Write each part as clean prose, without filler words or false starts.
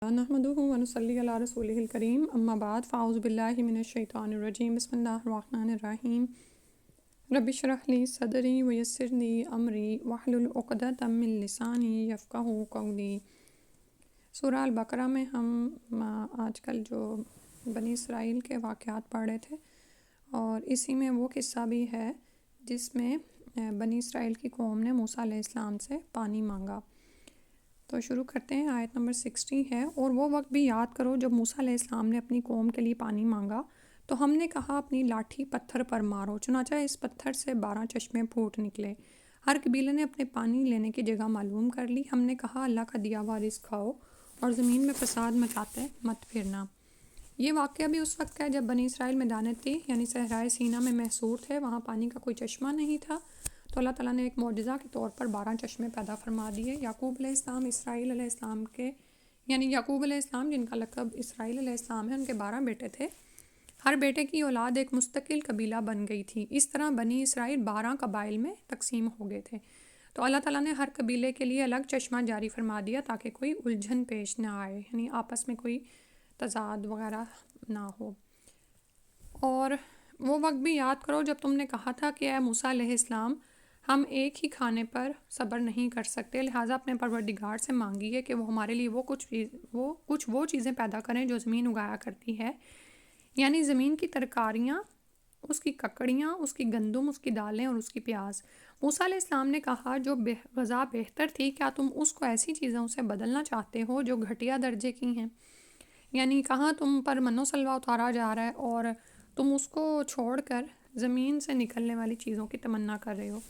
نحمدہ ونصلی علی رسولہ الکریم اما بعد فاعوذ باللہ من الشیطان الرجیم بسم اللہ الرحمن الرحیم رب اشرح لی صدری ویسر لی امری واحلل عقدۃ من لسانی یفقہوا قولی۔ سورہ البقرہ میں ہم آج کل جو بنی اسرائیل کے واقعات پڑھ رہے تھے، اور اسی میں وہ قصہ بھی ہے جس میں بنی اسرائیل کی قوم نے موسیٰ علیہ السلام سے پانی مانگا۔ تو شروع کرتے ہیں، آیت نمبر 60 ہے، اور وہ وقت بھی یاد کرو جب موسیٰ علیہ السلام نے اپنی قوم کے لیے پانی مانگا تو ہم نے کہا اپنی لاٹھی پتھر پر مارو، چنانچہ اس پتھر سے 12 چشمے پھوٹ نکلے۔ ہر قبیلے نے اپنے پانی لینے کی جگہ معلوم کر لی۔ ہم نے کہا اللہ کا دیا ہوا رزق کھاؤ اور زمین میں فساد مچاتے مت پھرنا۔ یہ واقعہ بھی اس وقت کا ہے جب بنی اسرائیل میدان تیہ یعنی صحرائے سینا میں محصور تھے، وہاں پانی کا کوئی چشمہ نہیں تھا، تو اللہ تعالیٰ نے ایک معجزہ کے طور پر 12 چشمے پیدا فرما دیے۔ یعقوب علیہ السلام اسرائیل علیہ السلام کے یعنی یعقوب علیہ السلام جن کا لقب اسرائیل علیہ السلام ہے، ان کے 12 بیٹے تھے۔ ہر بیٹے کی اولاد ایک مستقل قبیلہ بن گئی تھی۔ اس طرح بنی اسرائیل 12 قبائل میں تقسیم ہو گئے تھے، تو اللہ تعالیٰ نے ہر قبیلے کے لیے الگ چشمہ جاری فرما دیا تاکہ کوئی الجھن پیش نہ آئے، یعنی آپس میں کوئی تضاد وغیرہ نہ ہو۔ اور وہ وقت بھی یاد کرو جب تم نے کہا تھا کہ اے موسیٰ علیہ السلام، ہم ایک ہی کھانے پر صبر نہیں کر سکتے، لہٰذا اپنے پروردگار سے مانگیے کہ وہ ہمارے لیے وہ چیزیں پیدا کریں جو زمین اگایا کرتی ہے، یعنی زمین کی ترکاریاں، اس کی ککڑیاں، اس کی گندم، اس کی دالیں اور اس کی پیاز۔ موسیٰ علیہ السلام نے کہا جو غذا بہتر تھی، کیا تم اس کو ایسی چیزوں سے بدلنا چاہتے ہو جو گھٹیا درجے کی ہیں؟ یعنی کہاں تم پر من و سلوہ اتارا جا رہا ہے اور تم اس کو چھوڑ کر زمین سے نکلنے والی چیزوں کی تمنا کر رہے ہو۔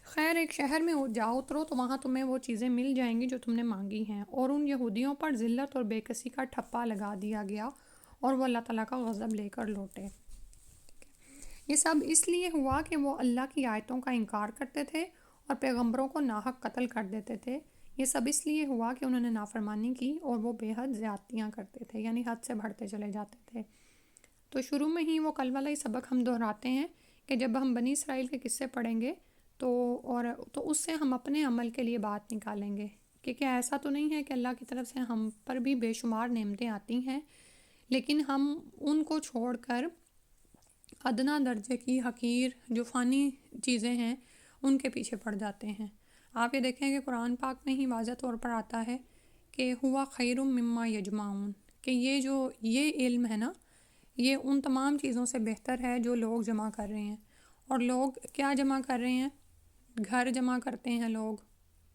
خیر، ایک شہر میں جاؤ اترو تو وہاں تمہیں وہ چیزیں مل جائیں گی جو تم نے مانگی ہیں۔ اور ان یہودیوں پر ذلت اور بے کسی کا ٹھپا لگا دیا گیا اور وہ اللہ تعالیٰ کا غضب لے کر لوٹے۔ یہ سب اس لیے ہوا کہ وہ اللہ کی آیتوں کا انکار کرتے تھے اور پیغمبروں کو ناحق قتل کر دیتے تھے۔ یہ سب اس لیے ہوا کہ انہوں نے نافرمانی کی اور وہ بے حد زیادتیاں کرتے تھے، یعنی حد سے بڑھتے چلے جاتے تھے۔ تو شروع میں ہی وہ کل والا ہی سبق ہم دہراتے ہیں کہ جب ہم بنی اسرائیل کے قصے پڑھیں گے تو اس سے ہم اپنے عمل کے لیے بات نکالیں گے کہ کیا ایسا تو نہیں ہے کہ اللہ کی طرف سے ہم پر بھی بے شمار نعمتیں آتی ہیں، لیکن ہم ان کو چھوڑ کر ادنا درجے کی حقیر جو فانی چیزیں ہیں ان کے پیچھے پڑ جاتے ہیں۔ آپ یہ دیکھیں کہ قرآن پاک میں ہی واضح طور پر آتا ہے کہ ہوا خیر مما یجمعون، کہ یہ علم ہے نا، یہ ان تمام چیزوں سے بہتر ہے جو لوگ جمع کر رہے ہیں۔ اور لوگ کیا جمع کر رہے ہیں؟ گھر جمع کرتے ہیں لوگ۔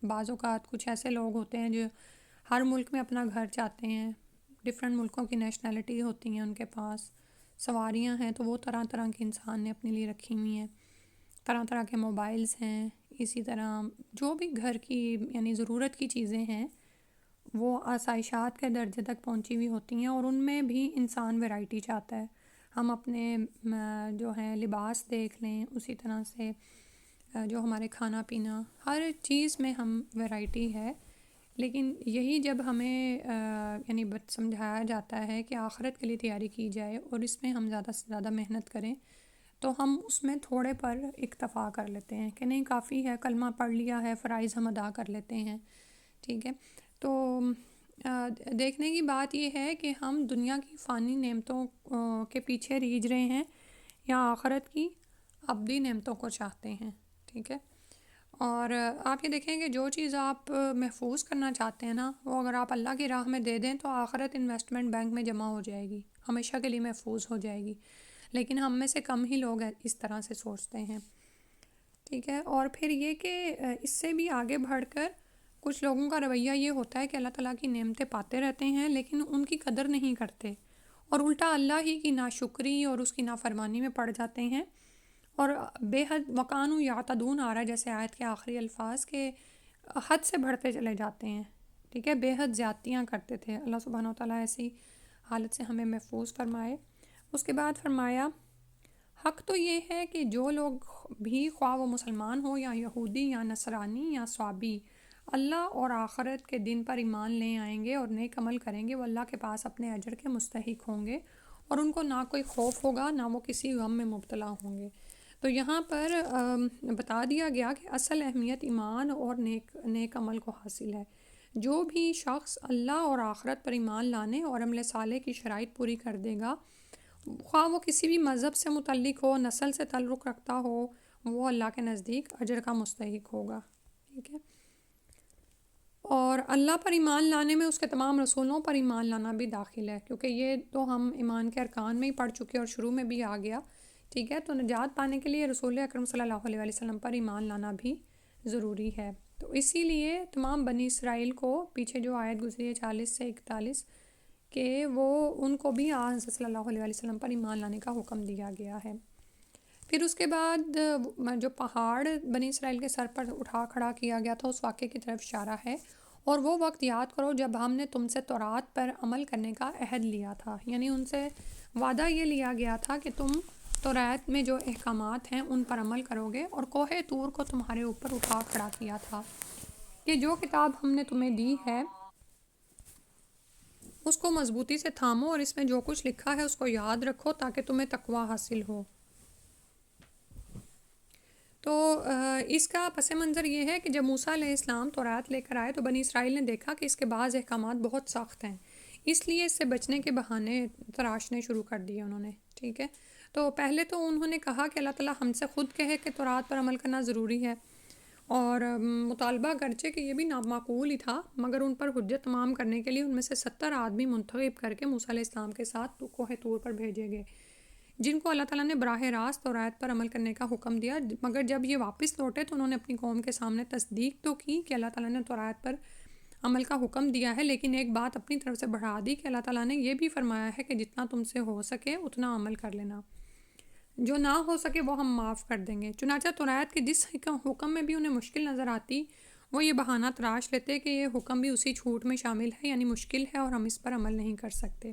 بعض اوقات کچھ ایسے لوگ ہوتے ہیں جو ہر ملک میں اپنا گھر چاہتے ہیں، ڈفرینٹ ملکوں کی نیشنلٹی ہوتی ہیں ان کے پاس، سواریاں ہیں تو وہ طرح طرح کے انسان نے اپنے لیے رکھی ہوئی ہیں، طرح طرح کے موبائلز ہیں، اسی طرح جو بھی گھر کی یعنی ضرورت کی چیزیں ہیں وہ آسائشات کے درجے تک پہنچی ہوئی ہوتی ہیں، اور ان میں بھی انسان ویرائٹی چاہتا ہے۔ ہم اپنے جو ہیں لباس دیکھ لیں، اسی طرح سے جو ہمارے کھانا پینا، ہر چیز میں ہم ویرائٹی ہے، لیکن یہی جب ہمیں یعنی سمجھایا جاتا ہے کہ آخرت کے لیے تیاری کی جائے اور اس میں ہم زیادہ سے زیادہ محنت کریں، تو ہم اس میں تھوڑے پر اکتفا کر لیتے ہیں کہ نہیں کافی ہے، کلمہ پڑھ لیا ہے، فرائض ہم ادا کر لیتے ہیں، ٹھیک ہے۔ تو دیکھنے کی بات یہ ہے کہ ہم دنیا کی فانی نعمتوں کے پیچھے ریجھ رہے ہیں یا آخرت کی ابدی نعمتوں کو چاہتے ہیں، ٹھیک ہے۔ اور آپ یہ دیکھیں کہ جو چیز آپ محفوظ کرنا چاہتے ہیں نا، وہ اگر آپ اللہ کی راہ میں دے دیں تو آخرت انویسٹمنٹ بینک میں جمع ہو جائے گی، ہمیشہ کے لیے محفوظ ہو جائے گی، لیکن ہم میں سے کم ہی لوگ اس طرح سے سوچتے ہیں، ٹھیک ہے۔ اور پھر یہ کہ اس سے بھی آگے بڑھ کر کچھ لوگوں کا رویہ یہ ہوتا ہے کہ اللہ تعالیٰ کی نعمتیں پاتے رہتے ہیں لیکن ان کی قدر نہیں کرتے، اور الٹا اللہ ہی کی ناشکری اور اس کی نافرمانی میں پڑ جاتے ہیں، اور بے حد وقانو یعتدون آ رہا ہے جیسے آیت کے آخری الفاظ کے حد سے بڑھتے چلے جاتے ہیں، ٹھیک ہے، بے حد زیادتیاں کرتے تھے۔ اللہ سبحانہ و تعالیٰ ایسی حالت سے ہمیں محفوظ فرمائے۔ اس کے بعد فرمایا حق تو یہ ہے کہ جو لوگ بھی خواہ وہ مسلمان ہو یا یہودی یا نصرانی یا صابی، اللہ اور آخرت کے دن پر ایمان لے آئیں گے اور نیک عمل کریں گے، وہ اللہ کے پاس اپنے اجر کے مستحق ہوں گے، اور ان کو نہ کوئی خوف ہوگا نہ وہ کسی غم میں مبتلا ہوں گے۔ تو یہاں پر بتا دیا گیا کہ اصل اہمیت ایمان اور نیک عمل کو حاصل ہے۔ جو بھی شخص اللہ اور آخرت پر ایمان لانے اور عمل صالح کی شرائط پوری کر دے گا، خواہ وہ کسی بھی مذہب سے متعلق ہو، نسل سے تعلق رکھتا ہو، وہ اللہ کے نزدیک اجر کا مستحق ہوگا. ٹھیک ہے. اور اللہ پر ایمان لانے میں اس کے تمام رسولوں پر ایمان لانا بھی داخل ہے، کیونکہ یہ تو ہم ایمان کے ارکان میں ہی پڑھ چکے اور شروع میں بھی آ گیا. ٹھیک ہے. تو نجات پانے کے لیے رسول اکرم صلی اللہ علیہ وسلم پر ایمان لانا بھی ضروری ہے. تو اسی لیے تمام بنی اسرائیل کو پیچھے جو آیت گزری ہے 40 سے 41 کہ وہ ان کو بھی حضرت صلی اللہ علیہ وسلم پر ایمان لانے کا حکم دیا گیا ہے. پھر اس کے بعد جو پہاڑ بنی اسرائیل کے سر پر اٹھا کھڑا کیا گیا تھا اس واقعے کی طرف اشارہ ہے. اور وہ وقت یاد کرو جب ہم نے تم سے تورات پر عمل کرنے کا عہد لیا تھا، یعنی ان سے وعدہ یہ لیا گیا تھا کہ تم تورات میں جو احکامات ہیں ان پر عمل کرو گے، اور کوہ طور کو تمہارے اوپر اٹھا کھڑا کیا تھا کہ جو کتاب ہم نے تمہیں دی ہے اس کو مضبوطی سے تھامو اور اس میں جو کچھ لکھا ہے اس کو یاد رکھو تاکہ تمہیں تقوی حاصل ہو. تو اس کا پس منظر یہ ہے کہ جب موسیٰ علیہ السلام تورات لے کر آئے تو بنی اسرائیل نے دیکھا کہ اس کے بعض احکامات بہت سخت ہیں، اس لیے اس سے بچنے کے بہانے تراشنے شروع کر دیے انہوں نے. ٹھیک ہے. تو پہلے تو انہوں نے کہا کہ اللہ تعالیٰ ہم سے خود کہے کہ تورات پر عمل کرنا ضروری ہے، اور مطالبہ گرچہ کہ یہ بھی نامعقول ہی تھا، مگر ان پر حجت تمام کرنے کے لیے ان میں سے 70 آدمی منتخب کر کے موسیٰ علیہ السلام کے ساتھ کوہ طور پر بھیجے گئے، جن کو اللہ تعالیٰ نے براہ راست تورات پر عمل کرنے کا حکم دیا. مگر جب یہ واپس لوٹے تو انہوں نے اپنی قوم کے سامنے تصدیق تو کی کہ اللہ تعالیٰ نے تورات پر عمل کا حکم دیا ہے، لیکن ایک بات اپنی طرف سے بڑھا دی کہ اللہ تعالیٰ نے یہ بھی فرمایا ہے کہ جتنا تم سے ہو سکے اتنا عمل کر لینا، جو نہ ہو سکے وہ ہم معاف کر دیں گے. چنانچہ تورات کے جس حکم میں بھی انہیں مشکل نظر آتی وہ یہ بہانہ تراش لیتے کہ یہ حکم بھی اسی چھوٹ میں شامل ہے، یعنی مشکل ہے اور ہم اس پر عمل نہیں کر سکتے.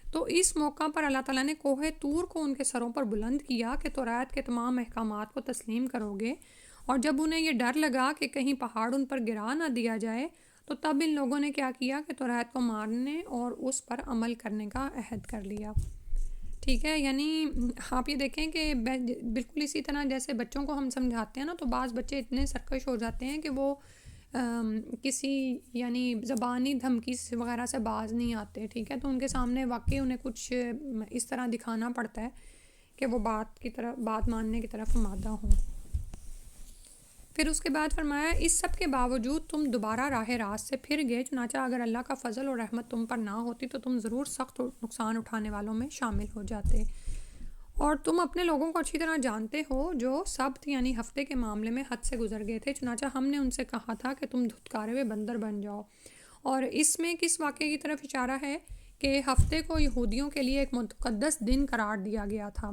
تو اس موقع پر اللہ تعالیٰ نے کوہ طور کو ان کے سروں پر بلند کیا کہ تورات کے تمام احکامات کو تسلیم کرو گے، اور جب انہیں یہ ڈر لگا کہ کہیں پہاڑ ان پر گرا نہ دیا جائے تو تب ان لوگوں نے کیا کیا کہ تورات کو ماننے اور اس پر عمل کرنے کا عہد کر لیا. ٹھیک ہے. یعنی آپ یہ دیکھیں کہ بالکل اسی طرح جیسے بچوں کو ہم سمجھاتے ہیں نا، تو بعض بچے اتنے سرکش ہو جاتے ہیں کہ وہ کسی یعنی زبانی دھمکی وغیرہ سے باز نہیں آتے. ٹھیک ہے. تو ان کے سامنے واقعی انہیں کچھ اس طرح دکھانا پڑتا ہے کہ وہ بات ماننے کی طرف آمادہ ہوں. پھر اس کے بعد فرمایا اس سب کے باوجود تم دوبارہ راہ راست سے پھر گئے، چنانچہ اگر اللہ کا فضل اور رحمت تم پر نہ ہوتی تو تم ضرور سخت نقصان اٹھانے والوں میں شامل ہو جاتے. اور تم اپنے لوگوں کو اچھی طرح جانتے ہو جو سبت یعنی ہفتے کے معاملے میں حد سے گزر گئے تھے، چنانچہ ہم نے ان سے کہا تھا کہ تم دھتکارے ہوئے بندر بن جاؤ. اور اس میں کس واقعے کی طرف اشارہ ہے کہ ہفتے کو یہودیوں کے لیے ایک مقدس دن قرار دیا گیا تھا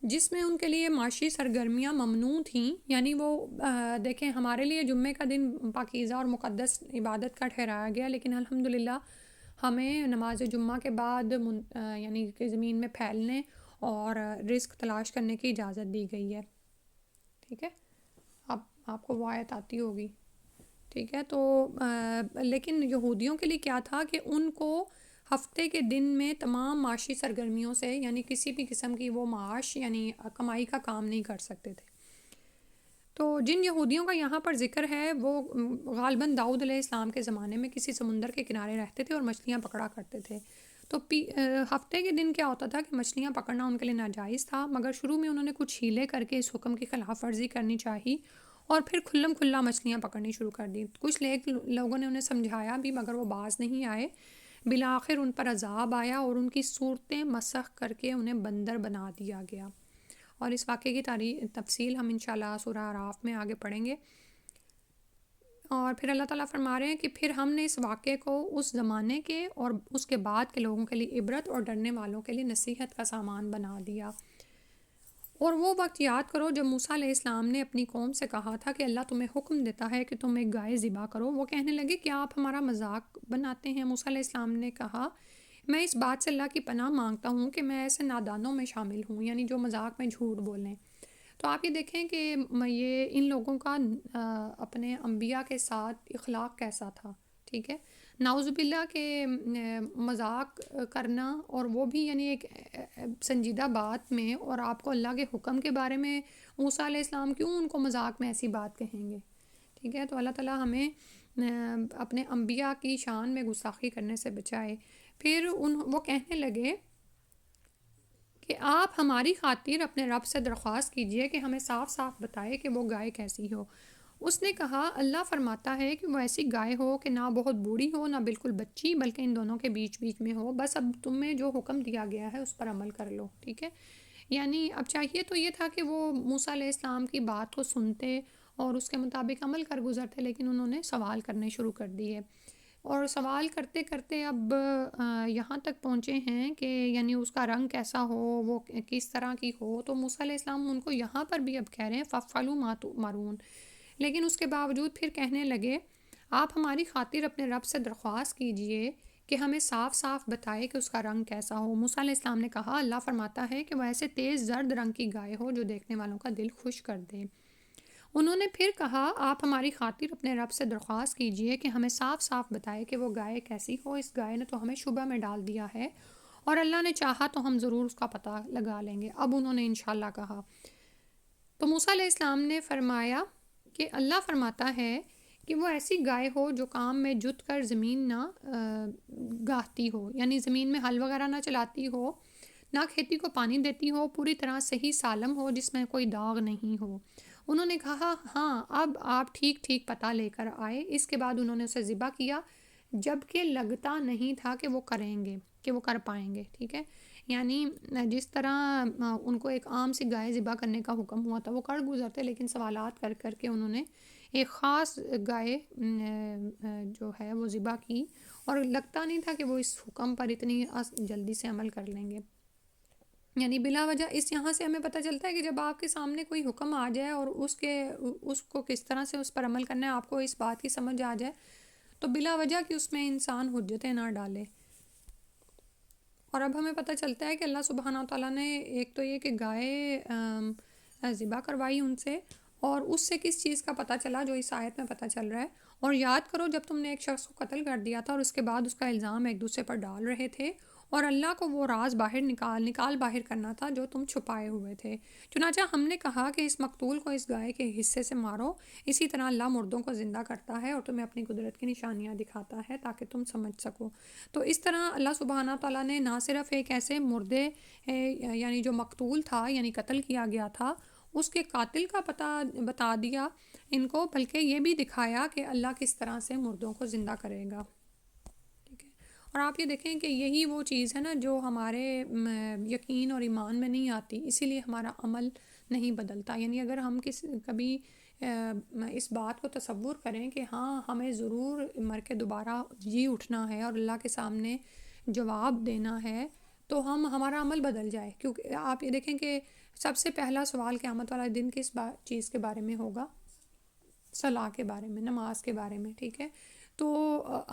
جس میں ان کے لیے معاشی سرگرمیاں ممنوع تھیں. یعنی وہ دیکھیں ہمارے لیے جمعے کا دن پاکیزہ اور مقدس عبادت کا ٹھہرایا گیا، لیکن الحمدللہ ہمیں نماز جمعہ کے بعد یعنی کہ زمین میں پھیلنے اور رزق تلاش کرنے کی اجازت دی گئی ہے. ٹھیک ہے. آپ کو وہ آیت آتی ہوگی. ٹھیک ہے. تو لیکن یہودیوں کے لیے کیا تھا کہ ان کو ہفتے کے دن میں تمام معاشی سرگرمیوں سے یعنی کسی بھی قسم کی وہ معاش یعنی کمائی کا کام نہیں کر سکتے تھے. تو جن یہودیوں کا یہاں پر ذکر ہے وہ غالباً داؤد علیہ السلام کے زمانے میں کسی سمندر کے کنارے رہتے تھے اور مچھلیاں پکڑا کرتے تھے. تو ہفتے کے دن کیا ہوتا تھا کہ مچھلیاں پکڑنا ان کے لیے ناجائز تھا، مگر شروع میں انہوں نے کچھ ہیلے کر کے اس حکم کی خلاف ورزی کرنی چاہی اور پھر کھلا مچھلیاں پکڑنی شروع کر دی. کچھ لوگوں نے انہیں سمجھایا بھی مگر وہ باز نہیں آئے. بالآخر ان پر عذاب آیا اور ان کی صورتیں مسخ کر کے انہیں بندر بنا دیا گیا. اور اس واقعے کی تفصیل ہم انشاءاللہ سورہ اعراف میں آگے پڑھیں گے. اور پھر اللہ تعالیٰ فرما رہے ہیں کہ پھر ہم نے اس واقعے کو اس زمانے کے اور اس کے بعد کے لوگوں کے لیے عبرت اور ڈرنے والوں کے لیے نصیحت کا سامان بنا دیا. اور وہ وقت یاد کرو جب موسیٰ علیہ السلام نے اپنی قوم سے کہا تھا کہ اللہ تمہیں حکم دیتا ہے کہ تم ایک گائے ذبح کرو. وہ کہنے لگے کیا آپ ہمارا مذاق بناتے ہیں؟ موسیٰ علیہ السلام نے کہا میں اس بات سے اللہ کی پناہ مانگتا ہوں کہ میں ایسے نادانوں میں شامل ہوں، یعنی جو مذاق میں جھوٹ بولیں. تو آپ یہ دیکھیں کہ یہ ان لوگوں کا اپنے انبیاء کے ساتھ اخلاق کیسا تھا. ٹھیک ہے. نعوذ باللہ کہ مذاق کرنا اور وہ بھی یعنی ایک سنجیدہ بات میں، اور آپ کو اللہ کے حکم کے بارے میں موسیٰ علیہ السلام کیوں ان کو مذاق میں ایسی بات کہیں گے. ٹھیک ہے، تو اللہ تعالیٰ ہمیں اپنے انبیاء کی شان میں گستاخی کرنے سے بچائے۔ پھر وہ کہنے لگے کہ آپ ہماری خاطر اپنے رب سے درخواست کیجئے کہ ہمیں صاف صاف بتائے کہ وہ گائے کیسی ہو۔ اس نے کہا اللہ فرماتا ہے کہ وہ ایسی گائے ہو کہ نہ بہت بوڑھی ہو نہ بالکل بچی، بلکہ ان دونوں کے بیچ بیچ میں ہو، بس اب تمہیں جو حکم دیا گیا ہے اس پر عمل کر لو، ٹھیک ہے۔ یعنی اب چاہیے تو یہ تھا کہ وہ موسیٰ علیہ السلام کی بات کو سنتے اور اس کے مطابق عمل کر گزرتے، لیکن انہوں نے سوال کرنے شروع کر دیے، اور سوال کرتے کرتے اب یہاں تک پہنچے ہیں کہ یعنی اس کا رنگ کیسا ہو، وہ کس طرح کی ہو۔ تو موسیٰ علیہ السلام ان کو یہاں پر بھی اب کہہ رہے ہیں فَافْعَلُوا مَا تُؤْمَرُونَ، لیکن اس کے باوجود پھر کہنے لگے آپ ہماری خاطر اپنے رب سے درخواست کیجئے کہ ہمیں صاف صاف بتائے کہ اس کا رنگ کیسا ہو۔ موسیٰ علیہ السلام نے کہا اللہ فرماتا ہے کہ وہ ایسے تیز زرد رنگ کی گائے ہو جو دیکھنے والوں کا دل خوش کر دے۔ انہوں نے پھر کہا آپ ہماری خاطر اپنے رب سے درخواست کیجئے کہ ہمیں صاف صاف بتائے کہ وہ گائے کیسی ہو، اس گائے نے تو ہمیں شبہ میں ڈال دیا ہے، اور اللہ نے چاہا تو ہم ضرور اس کا پتہ لگا لیں گے۔ اب انہوں نے انشاءاللہ کہا تو موسیٰ علیہ السلام نے فرمایا کہ اللہ فرماتا ہے کہ وہ ایسی گائے ہو جو کام میں جت کر زمین نہ گاہتی ہو، یعنی زمین میں ہل وغیرہ نہ چلاتی ہو، نہ کھیتی کو پانی دیتی ہو، پوری طرح صحیح سالم ہو، جس میں کوئی داغ نہیں ہو۔ انہوں نے کہا ہاں اب آپ ٹھیک ٹھیک پتہ لے کر آئے۔ اس کے بعد انہوں نے اسے ذبح کیا، جب کہ لگتا نہیں تھا کہ وہ کریں گے، کہ وہ کر پائیں گے، ٹھیک ہے۔ یعنی جس طرح ان کو ایک عام سی گائے ذبح کرنے کا حکم ہوا تھا وہ کر گزرتے، لیکن سوالات کر کر کے انہوں نے ایک خاص گائے جو ہے وہ ذبح کی، اور لگتا نہیں تھا کہ وہ اس حکم پر اتنی جلدی سے عمل کر لیں گے۔ یعنی بلا وجہ اس یہاں سے ہمیں پتہ چلتا ہے کہ جب آپ کے سامنے کوئی حکم آ جائے اور اس کو کس طرح سے اس پر عمل کرنا ہے آپ کو اس بات کی سمجھ آ جائے، تو بلا وجہ کہ اس میں انسان حجتیں نہ ڈالے۔ اور اب ہمیں پتہ چلتا ہے کہ اللہ سبحانہ تعالیٰ نے ایک تو یہ کہ گائے ذبح کروائی ان سے، اور اس سے کس چیز کا پتہ چلا جو اس آیت میں پتہ چل رہا ہے۔ اور یاد کرو جب تم نے ایک شخص کو قتل کر دیا تھا اور اس کے بعد اس کا الزام ایک دوسرے پر ڈال رہے تھے، اور اللہ کو وہ راز نکال باہر کرنا تھا جو تم چھپائے ہوئے تھے۔ چنانچہ ہم نے کہا کہ اس مقتول کو اس گائے کے حصے سے مارو، اسی طرح اللہ مردوں کو زندہ کرتا ہے اور تمہیں اپنی قدرت کی نشانیاں دکھاتا ہے تاکہ تم سمجھ سکو۔ تو اس طرح اللہ سبحانہ تعالیٰ نے نہ صرف ایک ایسے مردے یعنی جو مقتول تھا یعنی قتل کیا گیا تھا اس کے قاتل کا پتہ بتا دیا ان کو، بلکہ یہ بھی دکھایا کہ اللہ کس طرح سے مردوں کو زندہ کرے گا، ٹھیک ہے۔ اور آپ یہ دیکھیں کہ یہی وہ چیز ہے نا جو ہمارے یقین اور ایمان میں نہیں آتی، اسی لیے ہمارا عمل نہیں بدلتا۔ یعنی اگر ہم کبھی اس بات کو تصور کریں کہ ہاں ہمیں ضرور مر کے دوبارہ جی اٹھنا ہے اور اللہ کے سامنے جواب دینا ہے، تو ہمارا عمل بدل جائے، کیونکہ آپ یہ دیکھیں کہ سب سے پہلا سوال قیامت والا دن کس چیز کے بارے میں ہوگا؟ صلاح کے بارے میں، نماز کے بارے میں، ٹھیک ہے۔ تو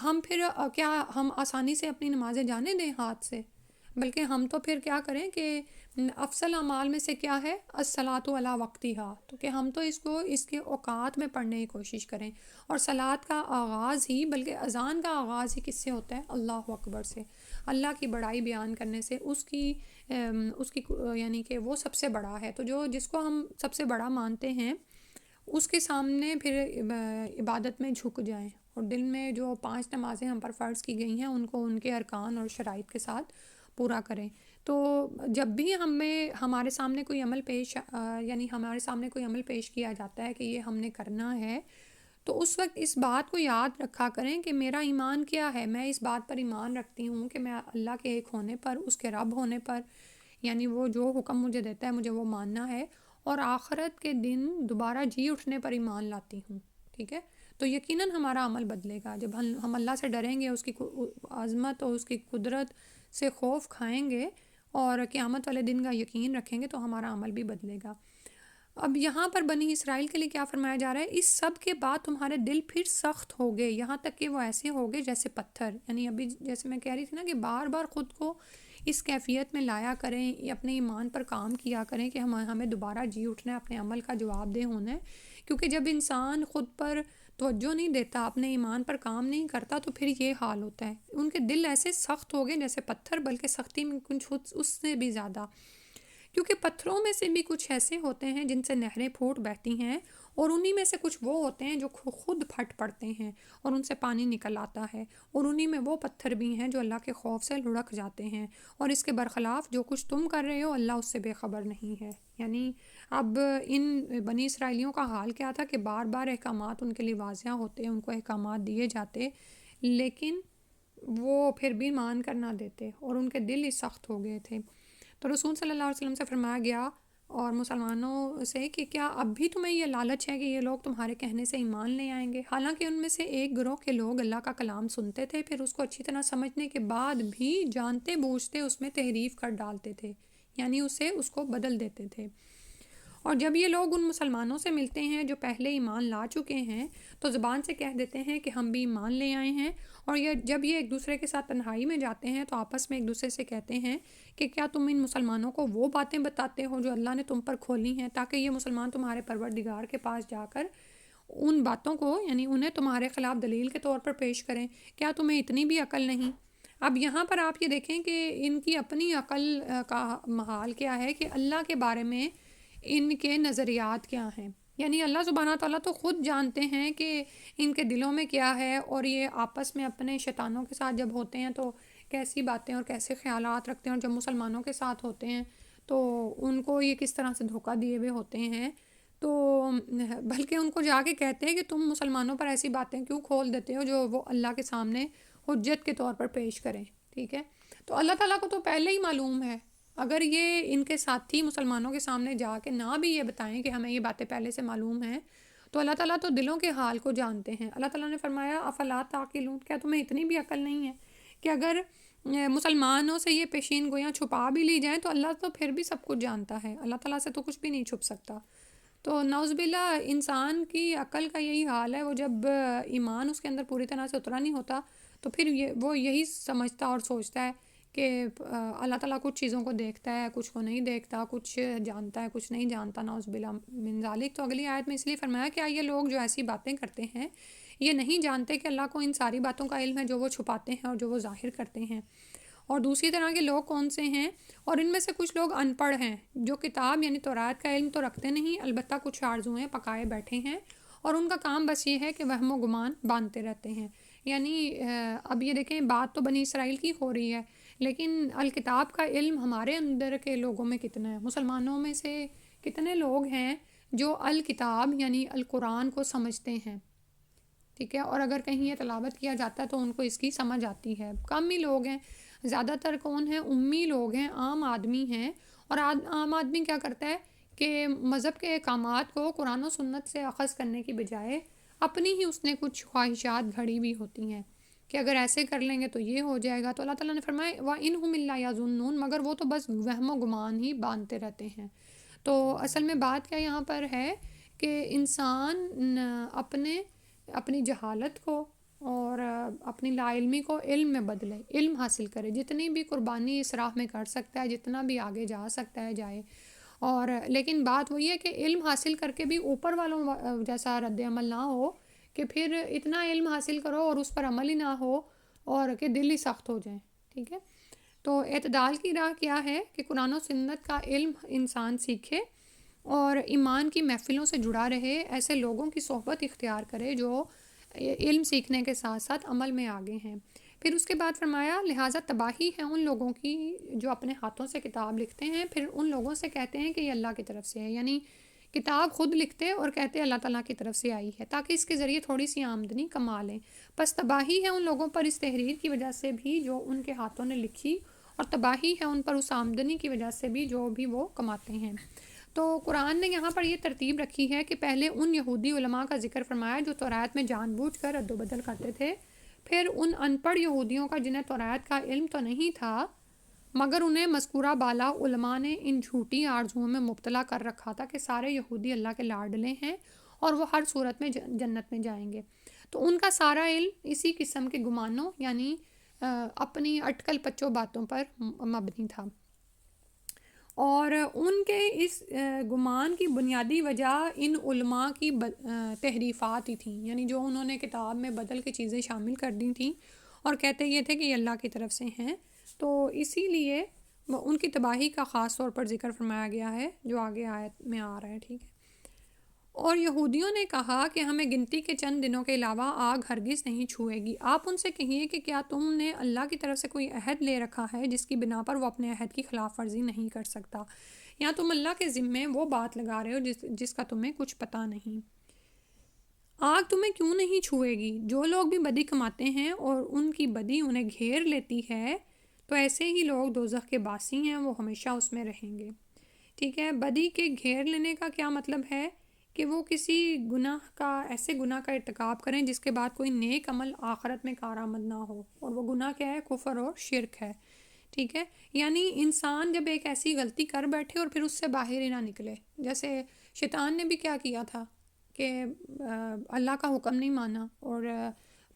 ہم پھر کیا ہم آسانی سے اپنی نمازیں جانے دیں ہاتھ سے؟ بلکہ ہم تو پھر کیا کریں کہ افضل اعمال میں سے کیا ہے الصلاۃ علی وقتہا، تو کہ ہم تو اس کے اوقات میں پڑھنے کی کوشش کریں۔ اور صلاۃ کا آغاز ہی بلکہ اذان کا آغاز ہی کس سے ہوتا ہے؟ اللہ اکبر سے، اللہ کی بڑائی بیان کرنے سے، اس کی یعنی کہ وہ سب سے بڑا ہے، تو جس کو ہم سب سے بڑا مانتے ہیں اس کے سامنے پھر عبادت میں جھک جائیں، اور دل میں جو 5 نمازیں ہم پر فرض کی گئی ہیں ان کو ان کے ارکان اور شرائط کے ساتھ پورا کریں۔ تو جب بھی ہمارے سامنے کوئی عمل پیش کیا جاتا ہے کہ یہ ہم نے کرنا ہے، تو اس وقت اس بات کو یاد رکھا کریں کہ میرا ایمان کیا ہے۔ میں اس بات پر ایمان رکھتی ہوں کہ میں اللہ کے ایک ہونے پر، اس کے رب ہونے پر، یعنی وہ جو حکم مجھے دیتا ہے مجھے وہ ماننا ہے، اور آخرت کے دن دوبارہ جی اٹھنے پر ایمان لاتی ہوں، ٹھیک ہے۔ تو یقیناً ہمارا عمل بدلے گا جب ہم اللہ سے ڈریں گے، اس کی عظمت اور اس کی قدرت سے خوف کھائیں گے اور قیامت والے دن کا یقین رکھیں گے، تو ہمارا عمل بھی بدلے گا۔ اب یہاں پر بنی اسرائیل کے لیے کیا فرمایا جا رہا ہے؟ اس سب کے بعد تمہارے دل پھر سخت ہو گئے، یہاں تک کہ وہ ایسے ہو گئے جیسے پتھر۔ یعنی ابھی جیسے میں کہہ رہی تھی نا کہ بار بار خود کو اس کیفیت میں لایا کریں، اپنے ایمان پر کام کیا کریں کہ ہمیں دوبارہ جی اٹھنا ہے، اپنے عمل کا جواب دہ ہونا ہے۔ کیونکہ جب انسان خود پر توجہ نہیں دیتا، اپنے ایمان پر کام نہیں کرتا، تو پھر یہ حال ہوتا ہے۔ ان کے دل ایسے سخت ہو گئے جیسے پتھر، بلکہ سختی میں کچھ اس سے بھی زیادہ، کیونکہ پتھروں میں سے بھی کچھ ایسے ہوتے ہیں جن سے نہریں پھوٹ بہتی ہیں، اور انہی میں سے کچھ وہ ہوتے ہیں جو خود پھٹ پڑتے ہیں اور ان سے پانی نکل آتا ہے، اور انہی میں وہ پتھر بھی ہیں جو اللہ کے خوف سے لڑک جاتے ہیں، اور اس کے برخلاف جو کچھ تم کر رہے ہو اللہ اس سے بے خبر نہیں ہے۔ یعنی اب ان بنی اسرائیلیوں کا حال کیا تھا کہ بار بار احکامات ان کے لیے واضح ہوتے، ان کو احکامات دیے جاتے، لیکن وہ پھر بھی مان کر نہ دیتے اور ان کے دل ہی سخت ہو گئے تھے۔ تو رسول صلی اللہ علیہ وسلم سے فرمایا گیا اور مسلمانوں سے کہ کیا اب بھی تمہیں یہ لالچ ہے کہ یہ لوگ تمہارے کہنے سے ایمان لے آئیں گے؟ حالانکہ ان میں سے ایک گروہ کے لوگ اللہ کا کلام سنتے تھے، پھر اس کو اچھی طرح سمجھنے کے بعد بھی جانتے بوجھتے اس میں تحریف کر ڈالتے تھے، یعنی اس کو بدل دیتے تھے۔ اور جب یہ لوگ ان مسلمانوں سے ملتے ہیں جو پہلے ایمان لا چکے ہیں تو زبان سے کہہ دیتے ہیں کہ ہم بھی ایمان لے آئے ہیں، اور جب یہ ایک دوسرے کے ساتھ تنہائی میں جاتے ہیں تو آپس میں ایک دوسرے سے کہتے ہیں کہ کیا تم ان مسلمانوں کو وہ باتیں بتاتے ہو جو اللہ نے تم پر کھولی ہیں، تاکہ یہ مسلمان تمہارے پروردگار کے پاس جا کر ان باتوں کو یعنی انہیں تمہارے خلاف دلیل کے طور پر پیش کریں؟ کیا تمہیں اتنی بھی عقل نہیں؟ اب یہاں پر آپ یہ دیکھیں کہ ان کی اپنی عقل کا محال کیا ہے کہ اللہ کے بارے میں ان کے نظریات کیا ہیں۔ یعنی اللہ سبحانہ تعالیٰ تو خود جانتے ہیں کہ ان کے دلوں میں کیا ہے، اور یہ آپس میں اپنے شیطانوں کے ساتھ جب ہوتے ہیں تو کیسی باتیں اور کیسے خیالات رکھتے ہیں، اور جب مسلمانوں کے ساتھ ہوتے ہیں تو ان کو یہ کس طرح سے دھوکہ دیے ہوئے ہوتے ہیں، تو بلکہ ان کو جا کے کہتے ہیں کہ تم مسلمانوں پر ایسی باتیں کیوں کھول دیتے ہو جو وہ اللہ کے سامنے حجت کے طور پر پیش کریں، ٹھیک ہے؟ تو اللہ تعالیٰ کو تو پہلے ہی معلوم ہے، اگر یہ ان کے ساتھی مسلمانوں کے سامنے جا کے نہ بھی یہ بتائیں کہ ہمیں یہ باتیں پہلے سے معلوم ہیں، تو اللہ تعالیٰ تو دلوں کے حال کو جانتے ہیں۔ اللہ تعالیٰ نے فرمایا افلا تعقلون، کیا تمہیں اتنی بھی عقل نہیں ہے کہ اگر مسلمانوں سے یہ پیشین گویاں چھپا بھی لی جائیں تو اللہ تو پھر بھی سب کچھ جانتا ہے، اللہ تعالیٰ سے تو کچھ بھی نہیں چھپ سکتا۔ تو نعوذ باللہ انسان کی عقل کا یہی حال ہے، وہ جب ایمان اس کے اندر پوری طرح سے اترا نہیں ہوتا تو پھر وہ یہی سمجھتا اور سوچتا ہے کہ اللہ تعالیٰ کچھ چیزوں کو دیکھتا ہے، کچھ کو نہیں دیکھتا، کچھ جانتا ہے، کچھ نہیں جانتا، نعوذ باللہ من ذالک۔ تو اگلی آیت میں اس لیے فرمایا کہ یہ لوگ جو ایسی باتیں کرتے ہیں یہ نہیں جانتے کہ اللہ کو ان ساری باتوں کا علم ہے جو وہ چھپاتے ہیں اور جو وہ ظاہر کرتے ہیں۔ اور دوسری طرح کے لوگ کون سے ہیں؟ اور ان میں سے کچھ لوگ ان پڑھ ہیں جو کتاب یعنی تورات کا علم تو رکھتے نہیں، البتہ کچھ آرزوئیں پکائے بیٹھے ہیں، اور ان کا کام بس یہ ہے کہ وہم و گمان باندھتے رہتے ہیں۔ یعنی اب یہ دیکھیں بات تو بنی اسرائیل کی ہو رہی ہے، لیکن الکتاب کا علم ہمارے اندر کے لوگوں میں کتنا ہے؟ مسلمانوں میں سے کتنے لوگ ہیں جو الکتاب یعنی القرآن کو سمجھتے ہیں؟ ٹھیک ہے، اور اگر کہیں یہ تلاوت کیا جاتا ہے تو ان کو اس کی سمجھ آتی ہے، کم ہی لوگ ہیں۔ زیادہ تر کون ہیں؟ امی لوگ ہیں، عام آدمی ہیں، اور عام آدمی کیا کرتا ہے کہ مذہب کے احکامات کو قرآن و سنت سے اخذ کرنے کی بجائے اپنی ہی اس نے کچھ خواہشات گھڑی ہوئی ہوتی ہیں کہ اگر ایسے کر لیں گے تو یہ ہو جائے گا۔ تو اللہ تعالیٰ نے فرمایا وَإِنْهُمْ إِلَّا يَظُنُّونَ، مگر وہ تو بس وہم و گمان ہی باندھتے رہتے ہیں۔ تو اصل میں بات کیا یہاں پر ہے کہ انسان اپنی جہالت کو اور اپنی لا علمی کو علم میں بدلے، علم حاصل کرے، جتنی بھی قربانی اس راہ میں کر سکتا ہے، جتنا بھی آگے جا سکتا ہے جائے۔ اور لیکن بات وہی ہے کہ علم حاصل کر کے بھی اوپر والوں جیسا رد عمل نہ ہو کہ پھر اتنا علم حاصل کرو اور اس پر عمل ہی نہ ہو اور کہ دل ہی سخت ہو جائیں، ٹھیک ہے؟ تو اعتدال کی راہ کیا ہے کہ قرآن و سنت کا علم انسان سیکھے اور ایمان کی محفلوں سے جڑا رہے، ایسے لوگوں کی صحبت اختیار کرے جو علم سیکھنے کے ساتھ ساتھ عمل میں آگے ہیں۔ پھر اس کے بعد فرمایا لہٰذا تباہی ہے ان لوگوں کی جو اپنے ہاتھوں سے کتاب لکھتے ہیں، پھر ان لوگوں سے کہتے ہیں کہ یہ اللہ کی طرف سے ہے، یعنی کتاب خود لکھتے اور کہتے اللہ تعالیٰ کی طرف سے آئی ہے تاکہ اس کے ذریعے تھوڑی سی آمدنی کما لیں۔ پس تباہی ہے ان لوگوں پر اس تحریر کی وجہ سے بھی جو ان کے ہاتھوں نے لکھی، اور تباہی ہے ان پر اس آمدنی کی وجہ سے بھی جو بھی وہ کماتے ہیں۔ تو قرآن نے یہاں پر یہ ترتیب رکھی ہے کہ پہلے ان یہودی علماء کا ذکر فرمایا جو تورات میں جان بوجھ کر رد و بدل کرتے تھے، پھر ان ان پڑھ یہودیوں کا جنہیں تورات کا علم تو نہیں تھا مگر انہیں مذکورہ بالا علماء نے ان جھوٹی آرزوؤں میں مبتلا کر رکھا تھا کہ سارے یہودی اللہ کے لاڈلے ہیں اور وہ ہر صورت میں جنت میں جائیں گے۔ تو ان کا سارا علم اسی قسم کے گمانوں یعنی اپنی اٹکل پچو باتوں پر مبنی تھا، اور ان کے اس گمان کی بنیادی وجہ ان علماء کی تحریفات ہی تھیں، یعنی جو انہوں نے کتاب میں بدل کے چیزیں شامل کر دی تھیں اور کہتے یہ تھے کہ یہ اللہ کی طرف سے ہیں۔ تو اسی لیے ان کی تباہی کا خاص طور پر ذکر فرمایا گیا ہے جو آگے آیت میں آ رہا ہے، ٹھیک ہے؟ اور یہودیوں نے کہا کہ ہمیں گنتی کے چند دنوں کے علاوہ آگ ہرگز نہیں چھوئے گی۔ آپ ان سے کہیے کہ کیا تم نے اللہ کی طرف سے کوئی عہد لے رکھا ہے جس کی بنا پر وہ اپنے عہد کی خلاف ورزی نہیں کر سکتا، یا تم اللہ کے ذمے وہ بات لگا رہے ہو جس کا تمہیں کچھ پتہ نہیں۔ آگ تمہیں کیوں نہیں چھوئے گی؟ جو لوگ بھی بدی کماتے ہیں اور ان کی بدی انہیں گھیر لیتی ہے تو ایسے ہی لوگ دوزخ کے باسی ہیں، وہ ہمیشہ اس میں رہیں گے۔ ٹھیک ہے، بدی کے گھیر لینے کا کیا مطلب ہے کہ وہ کسی ایسے گناہ کا ارتکاب کریں جس کے بعد کوئی نیک عمل آخرت میں کارآمد نہ ہو، اور وہ گناہ کیا ہے؟ کفر اور شرک ہے۔ ٹھیک ہے، یعنی انسان جب ایک ایسی غلطی کر بیٹھے اور پھر اس سے باہر ہی نہ نکلے، جیسے شیطان نے بھی کیا کیا تھا کہ اللہ کا حکم نہیں مانا اور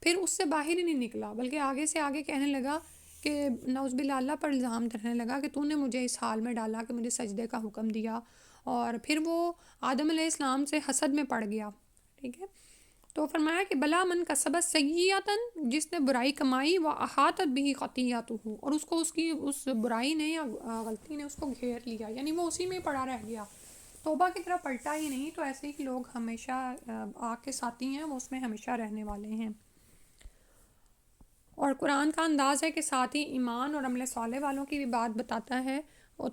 پھر اس سے باہر ہی نہیں نکلا، بلکہ آگے سے آگے کہنے لگا کہ نعوذ باللہ اللہ پر الزام دھرنے لگا کہ تو نے مجھے اس حال میں ڈالا کہ مجھے سجدے کا حکم دیا، اور پھر وہ آدم علیہ السلام سے حسد میں پڑ گیا۔ ٹھیک ہے، تو فرمایا کہ بلا من کسبت سیئۃ، جس نے برائی کمائی، واحاطت بہ خطیئتہ، اور اس کو اس برائی نے یا غلطی نے اس کو گھیر لیا، یعنی وہ اسی میں پڑا رہ گیا، توبہ کی طرف پلٹا ہی نہیں۔ تو ایسے ہی لوگ ہمیشہ آگ کے ساتھی ہیں، وہ اس میں ہمیشہ رہنے والے ہیں۔ اور قرآن کا انداز ہے کہ ساتھ ہی ایمان اور عمل صالح والوں کی بھی بات بتاتا ہے،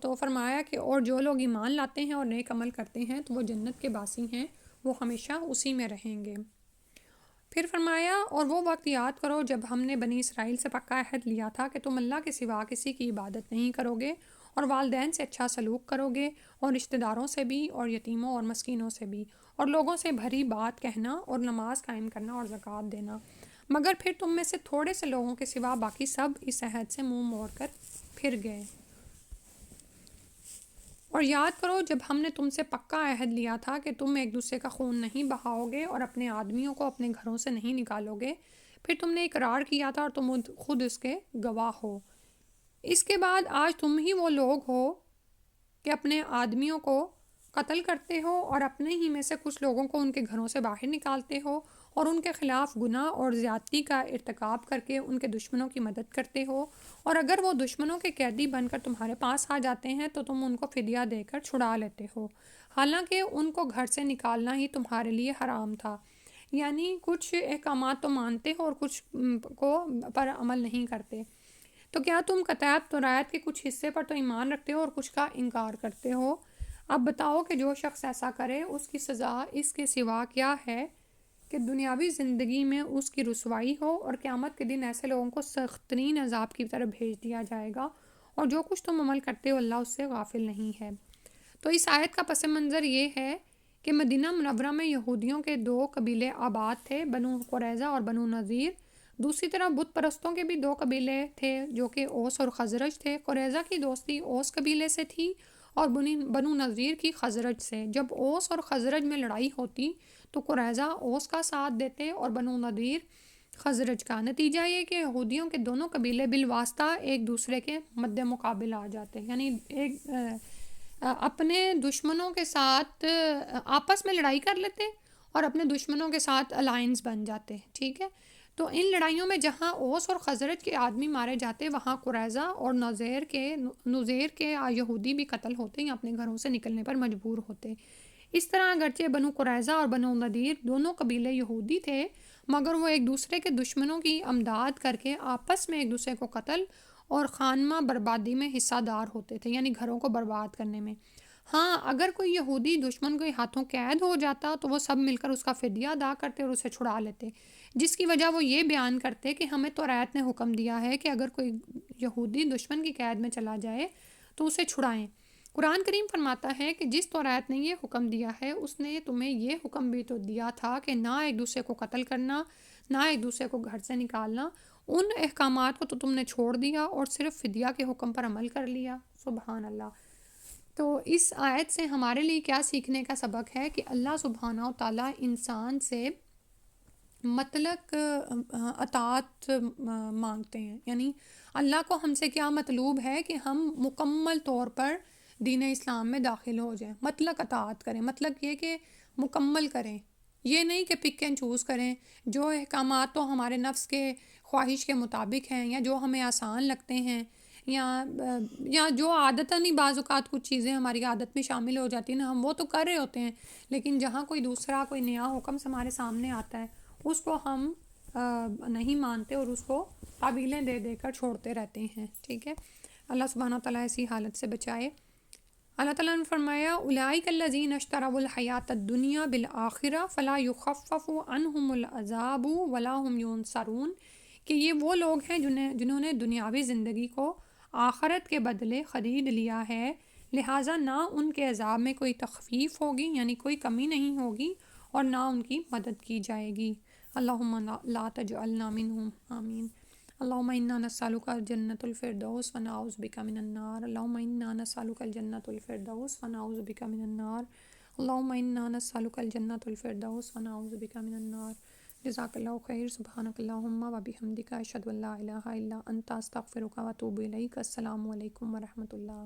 تو فرمایا کہ اور جو لوگ ایمان لاتے ہیں اور نیک عمل کرتے ہیں تو وہ جنت کے باسی ہیں، وہ ہمیشہ اسی میں رہیں گے۔ پھر فرمایا اور وہ وقت یاد کرو جب ہم نے بنی اسرائیل سے پکا عہد لیا تھا کہ تم اللہ کے سوا کسی کی عبادت نہیں کرو گے اور والدین سے اچھا سلوک کرو گے اور رشتہ داروں سے بھی اور یتیموں اور مسکینوں سے بھی، اور لوگوں سے بھری بات کہنا اور نماز قائم کرنا اور زکوٰۃ دینا، مگر پھر تم میں سے تھوڑے سے لوگوں کے سوا باقی سب اس عہد سے منہ موڑ کر پھر گئے۔ اور یاد کرو جب ہم نے تم سے پکا عہد لیا تھا کہ تم ایک دوسرے کا خون نہیں بہاؤ گے اور اپنے آدمیوں کو اپنے گھروں سے نہیں نکالو گے، پھر تم نے اقرار کیا تھا اور تم خود اس کے گواہ ہو۔ اس کے بعد آج تم ہی وہ لوگ ہو کہ اپنے آدمیوں کو قتل کرتے ہو اور اپنے ہی میں سے کچھ لوگوں کو ان کے گھروں سے باہر نکالتے ہو اور ان کے خلاف گناہ اور زیادتی کا ارتکاب کر کے ان کے دشمنوں کی مدد کرتے ہو، اور اگر وہ دشمنوں کے قیدی بن کر تمہارے پاس آ جاتے ہیں تو تم ان کو فدیہ دے کر چھڑا لیتے ہو، حالانکہ ان کو گھر سے نکالنا ہی تمہارے لیے حرام تھا۔ یعنی کچھ احکامات تو مانتے ہو اور کچھ کو پر عمل نہیں کرتے۔ تو کیا تم کتاب تورات کے کچھ حصے پر تو ایمان رکھتے ہو اور کچھ کا انکار کرتے ہو؟ اب بتاؤ کہ جو شخص ایسا کرے اس کی سزا اس کے سوا کیا ہے کہ دنیاوی زندگی میں اس کی رسوائی ہو، اور قیامت کے دن ایسے لوگوں کو سخت ترین عذاب کی طرف بھیج دیا جائے گا، اور جو کچھ تم عمل کرتے ہو اللہ اس سے غافل نہیں ہے۔ تو اس آیت کا پس منظر یہ ہے کہ مدینہ منورہ میں یہودیوں کے 2 قبیلے آباد تھے، بنو قریظہ اور بنو نذیر۔ دوسری طرف بت پرستوں کے بھی 2 قبیلے تھے جو کہ اوس اور خزرج تھے۔ قریظہ کی دوستی اوس قبیلے سے تھی اور بنو نذیر کی خزرج سے۔ جب اوس اور خزرج میں لڑائی ہوتی تو قریظہ اوس کا ساتھ دیتے اور بنو نذیر خزرج کا۔ نتیجہ یہ کہ یہودیوں کے دونوں قبیلے بالواسطہ ایک دوسرے کے مد مقابل آ جاتے، یعنی اپنے دشمنوں کے ساتھ آپس میں لڑائی کر لیتے اور اپنے دشمنوں کے ساتھ الائنس بن جاتے۔ ٹھیک ہے، تو ان لڑائیوں میں جہاں اوس اور خزرج کے آدمی مارے جاتے وہاں قریظہ اور نذیر کے یہودی بھی قتل ہوتے یا اپنے گھروں سے نکلنے پر مجبور ہوتے۔ اس طرح اگرچہ بنو قریظہ اور بنو نذیر دونوں قبیلے یہودی تھے، مگر وہ ایک دوسرے کے دشمنوں کی امداد کر کے آپس میں ایک دوسرے کو قتل اور خانمہ بربادی میں حصہ دار ہوتے تھے، یعنی گھروں کو برباد کرنے میں۔ ہاں، اگر کوئی یہودی دشمن کے ہاتھوں قید ہو جاتا تو وہ سب مل کر اس کا فدیہ ادا کرتے اور اسے چھڑا لیتے، جس کی وجہ وہ یہ بیان کرتے کہ ہمیں تورات نے حکم دیا ہے کہ اگر کوئی یہودی دشمن کی قید میں چلا جائے تو اسے چھڑائیں۔ قرآن کریم فرماتا ہے کہ جس تورات نے یہ حکم دیا ہے اس نے تمہیں یہ حکم بھی تو دیا تھا کہ نہ ایک دوسرے کو قتل کرنا، نہ ایک دوسرے کو گھر سے نکالنا۔ ان احکامات کو تو تم نے چھوڑ دیا اور صرف فدیہ کے حکم پر عمل کر لیا۔ سبحان اللہ۔ تو اس آیت سے ہمارے لیے کیا سیکھنے کا سبق ہے کہ اللہ سبحانہ و تعالیٰ انسان سے مطلق اطاعت مانگتے ہیں، یعنی اللہ کو ہم سے کیا مطلوب ہے کہ ہم مکمل طور پر دین اسلام میں داخل ہو جائیں، مطلق اطاعت کریں، مطلب یہ کہ مکمل کریں، یہ نہیں کہ پک اینڈ چوز کریں، جو احکامات تو ہمارے نفس کے خواہش کے مطابق ہیں یا جو ہمیں آسان لگتے ہیں یا جو عادتاً ہی بعض اوقات کچھ چیزیں ہماری عادت میں شامل ہو جاتی ہیں نا، ہم وہ تو کر رہے ہوتے ہیں، لیکن جہاں کوئی دوسرا کوئی نیا حکم ہمارے سامنے آتا ہے اس کو ہم نہیں مانتے اور اس کو تعویلیں دے دے کر چھوڑتے رہتے ہیں. ٹھیک ہے، اللہ سبحانہ تعالیٰ ایسی حالت سے بچائے. اللہ تعالیٰ نے فرمایا اولئک الذین اشتروا الحیاۃ الدنیا بالآخرہ فلا یخفف عنہم العذاب ولا هم ینصرون، کہ یہ وہ لوگ ہیں جنہوں نے دنیاوی زندگی کو آخرت کے بدلے خرید لیا ہے، لہٰذا نہ ان کے عذاب میں کوئی تخفیف ہوگی، یعنی کوئی کمی نہیں ہوگی، اور نہ ان کی مدد کی جائے گی. اللہم لا تجعلنا منہم، آمین. اللہم انا نسألک جنت الفردوس ونعوذ بک من النار. اللہم انا نسألک الجنت الفردوس ونعوذ بک من النار. اللہم انا نسألک الجنت الفردوس ونعوذ بک من النار. جزاک اللہ خیر. سبحانک اللہم و بحمدک اشہد ان لا الہ الا انت استغفرک و اتوب الیک. السلام علیکم ورحمۃ اللہ.